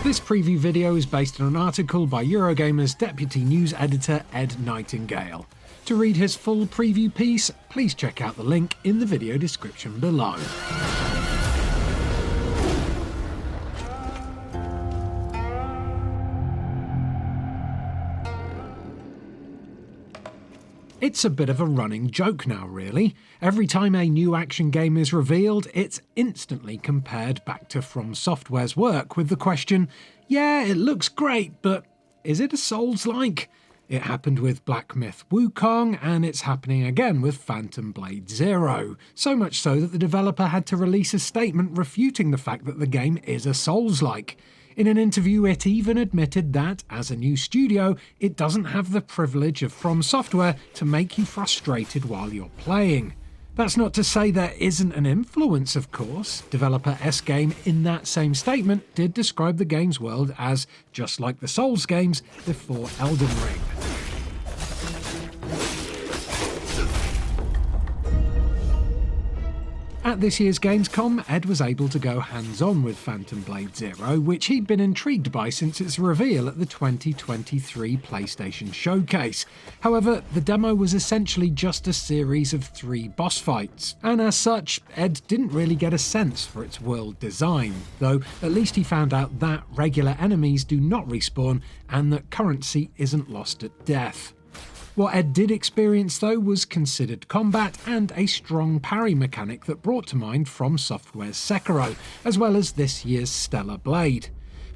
This preview video is based on an article by Eurogamer's deputy news editor Ed Nightingale. To read his full preview piece, please check out the link in the video description below. It's a bit of a running joke now, really. Every time a new action game is revealed, it's instantly compared back to From Software's work with the question, yeah, it looks great, but is it a Soulslike? It happened with Black Myth Wukong, and it's happening again with Phantom Blade Zero. So much so that the developer had to release a statement refuting the fact that the game is a Soulslike. In an interview, it even admitted that, as a new studio, it doesn't have the privilege of From Software to make you frustrated while you're playing. That's not to say there isn't an influence, of course. Developer S-Game, in that same statement, did describe the game's world as just like the Souls games before Elden Ring. At this year's Gamescom, Ed was able to go hands-on with Phantom Blade Zero, which he'd been intrigued by since its reveal at the 2023 PlayStation Showcase. However, the demo was essentially just a series of 3 boss fights, and as such, Ed didn't really get a sense for its world design, though at least he found out that regular enemies do not respawn and that currency isn't lost at death. What Ed did experience, though, was considered combat and a strong parry mechanic that brought to mind From Software's Sekiro, as well as this year's Stellar Blade.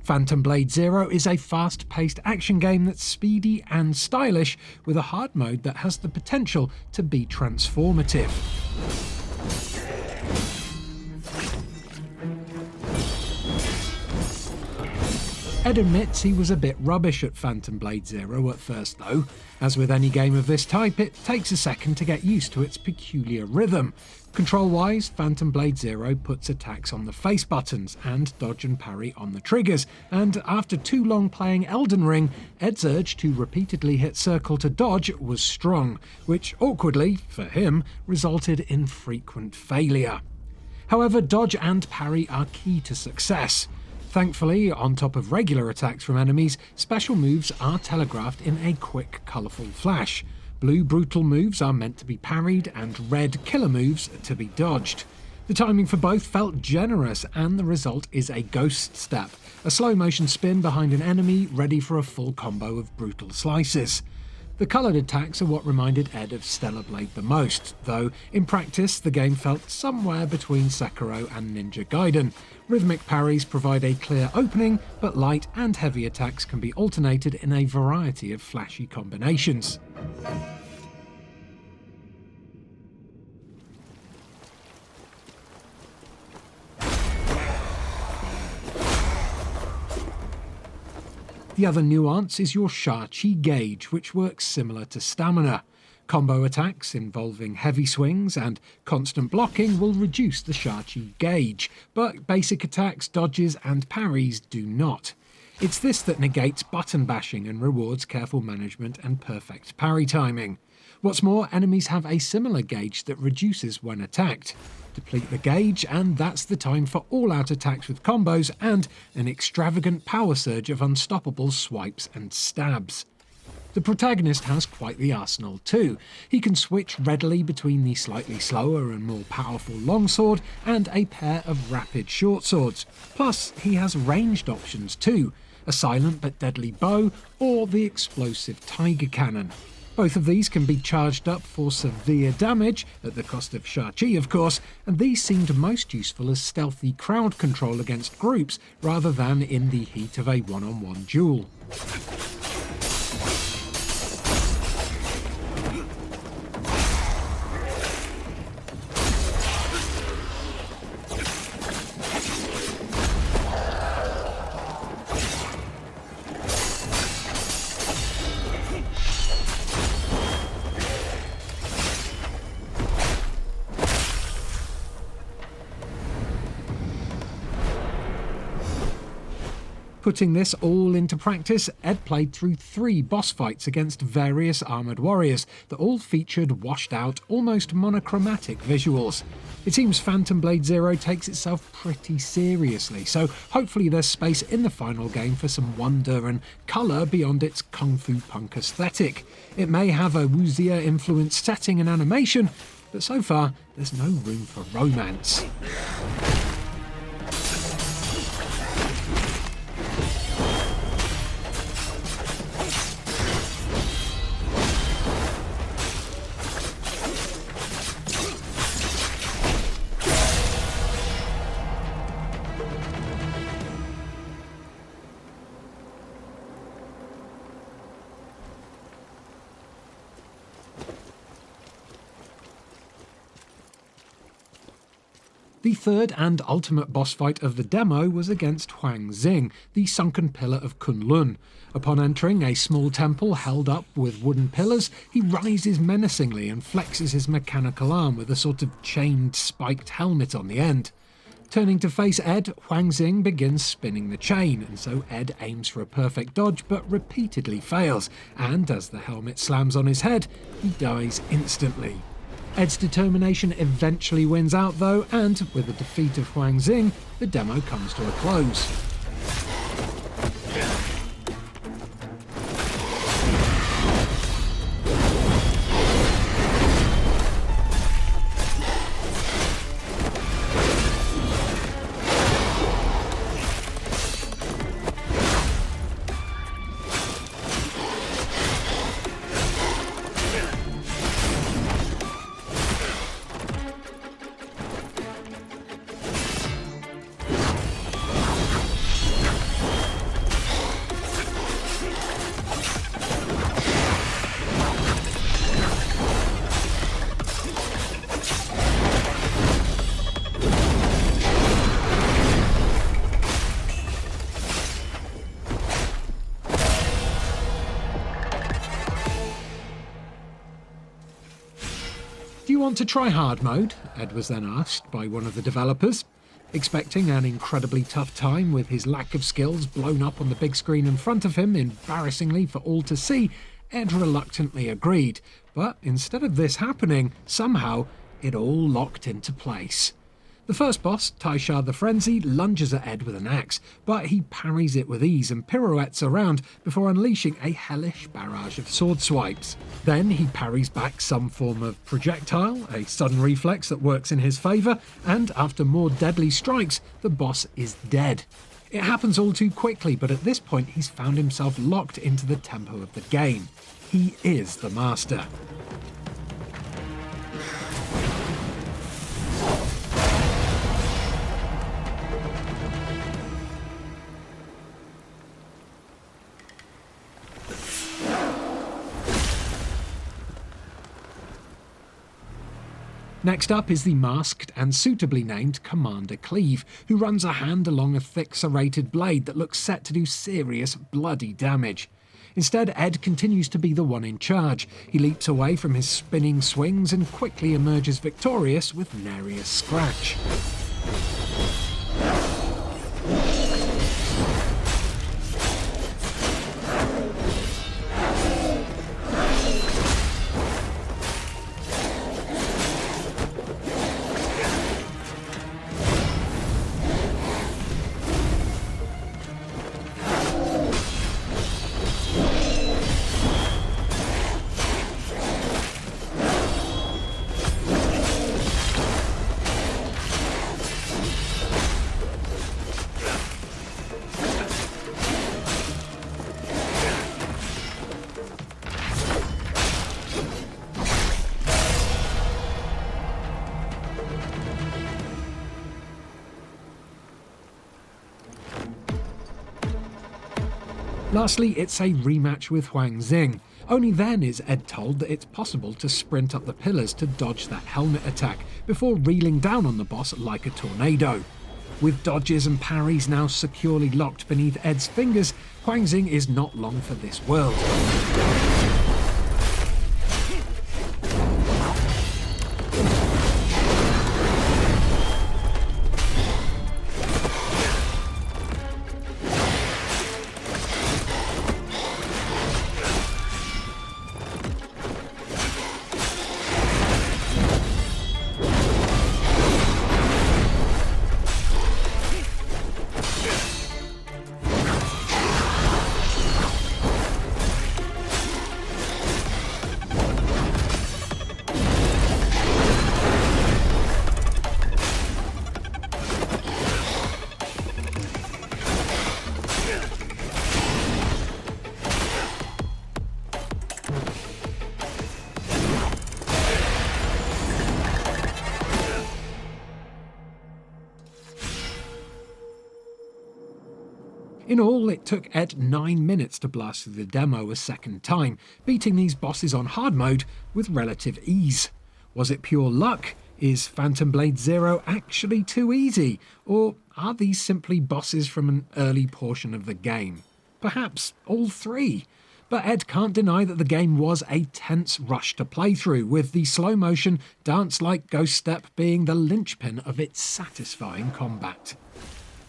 Phantom Blade Zero is a fast-paced action game that's speedy and stylish, with a hard mode that has the potential to be transformative. Ed admits he was a bit rubbish at Phantom Blade Zero at first though. As with any game of this type, it takes a second to get used to its peculiar rhythm. Control-wise, Phantom Blade Zero puts attacks on the face buttons and dodge and parry on the triggers, and after too long playing Elden Ring, Ed's urge to repeatedly hit circle to dodge was strong, which awkwardly, for him, resulted in frequent failure. However, dodge and parry are key to success. Thankfully, on top of regular attacks from enemies, special moves are telegraphed in a quick, colourful flash. Blue brutal moves are meant to be parried and red killer moves to be dodged. The timing for both felt generous, and the result is a ghost step, a slow motion spin behind an enemy ready for a full combo of brutal slices. The coloured attacks are what reminded Ed of Stellar Blade the most, though in practice the game felt somewhere between Sekiro and Ninja Gaiden. Rhythmic parries provide a clear opening, but light and heavy attacks can be alternated in a variety of flashy combinations. The other nuance is your Sha-Chi gauge, which works similar to stamina. Combo attacks involving heavy swings and constant blocking will reduce the Sha-Chi gauge, but basic attacks, dodges and parries do not. It's this that negates button bashing and rewards careful management and perfect parry timing. What's more, enemies have a similar gauge that reduces when attacked. Deplete the gauge, and that's the time for all-out attacks with combos and an extravagant power surge of unstoppable swipes and stabs. The protagonist has quite the arsenal too. He can switch readily between the slightly slower and more powerful longsword and a pair of rapid short swords. Plus, he has ranged options too, a silent but deadly bow or the explosive tiger cannon. Both of these can be charged up for severe damage, at the cost of Sha-Chi of course, and these seemed most useful as stealthy crowd control against groups rather than in the heat of a one-on-one duel. Putting this all into practice, Ed played through 3 boss fights against various armoured warriors that all featured washed out, almost monochromatic visuals. It seems Phantom Blade Zero takes itself pretty seriously, so hopefully there's space in the final game for some wonder and colour beyond its kung fu punk aesthetic. It may have a Wuxia influenced setting and animation, but so far there's no room for romance. The third and ultimate boss fight of the demo was against Zing, the sunken pillar of Kunlun. Upon entering a small temple held up with wooden pillars, he rises menacingly and flexes his mechanical arm with a sort of chained, spiked helmet on the end. Turning to face Ed, Zing begins spinning the chain, and so Ed aims for a perfect dodge but repeatedly fails, and as the helmet slams on his head, he dies instantly. Ed's determination eventually wins out though, and with the defeat of Zing, the demo comes to a close. "Do you want to try hard mode?" Ed was then asked by one of the developers. Expecting an incredibly tough time with his lack of skills blown up on the big screen in front of him embarrassingly for all to see, Ed reluctantly agreed. But instead of this happening, somehow it all locked into place. The first boss, Taisha the Frenzy, lunges at Ed with an axe, but he parries it with ease and pirouettes around before unleashing a hellish barrage of sword swipes. Then he parries back some form of projectile, a sudden reflex that works in his favour, and after more deadly strikes, the boss is dead. It happens all too quickly, but at this point he's found himself locked into the tempo of the game. He is the master. Next up is the masked and suitably named Commander Cleave, who runs a hand along a thick serrated blade that looks set to do serious bloody damage. Instead, Ed continues to be the one in charge. He leaps away from his spinning swings and quickly emerges victorious with nary a scratch. Lastly, it's a rematch with Zing. Only then is Ed told that it's possible to sprint up the pillars to dodge that helmet attack before reeling down on the boss like a tornado. With dodges and parries now securely locked beneath Ed's fingers, Zing is not long for this world. In all, it took Ed 9 minutes to blast through the demo a second time, beating these bosses on hard mode with relative ease. Was it pure luck? Is Phantom Blade Zero actually too easy? Or are these simply bosses from an early portion of the game? Perhaps all three. But Ed can't deny that the game was a tense rush to play through, with the slow-motion, dance-like ghost step being the linchpin of its satisfying combat.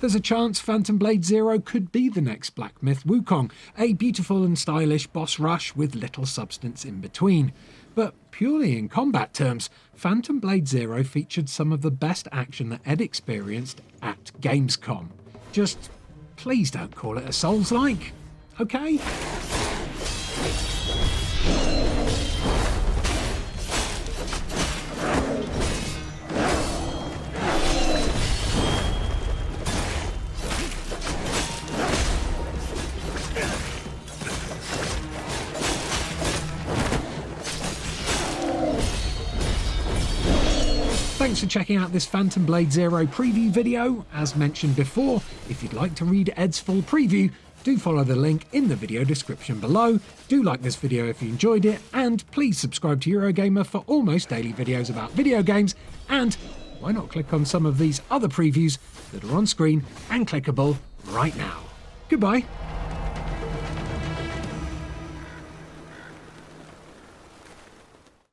There's a chance Phantom Blade Zero could be the next Black Myth Wukong, a beautiful and stylish boss rush with little substance in between. But purely in combat terms, Phantom Blade Zero featured some of the best action that Ed experienced at Gamescom. Just please don't call it a Soulslike, okay? Thanks for checking out this Phantom Blade Zero preview video. As mentioned before, if you'd like to read Ed's full preview, do follow the link in the video description below. Do like this video if you enjoyed it, and please subscribe to Eurogamer for almost daily videos about video games, and why not click on some of these other previews that are on screen and clickable right now. Goodbye.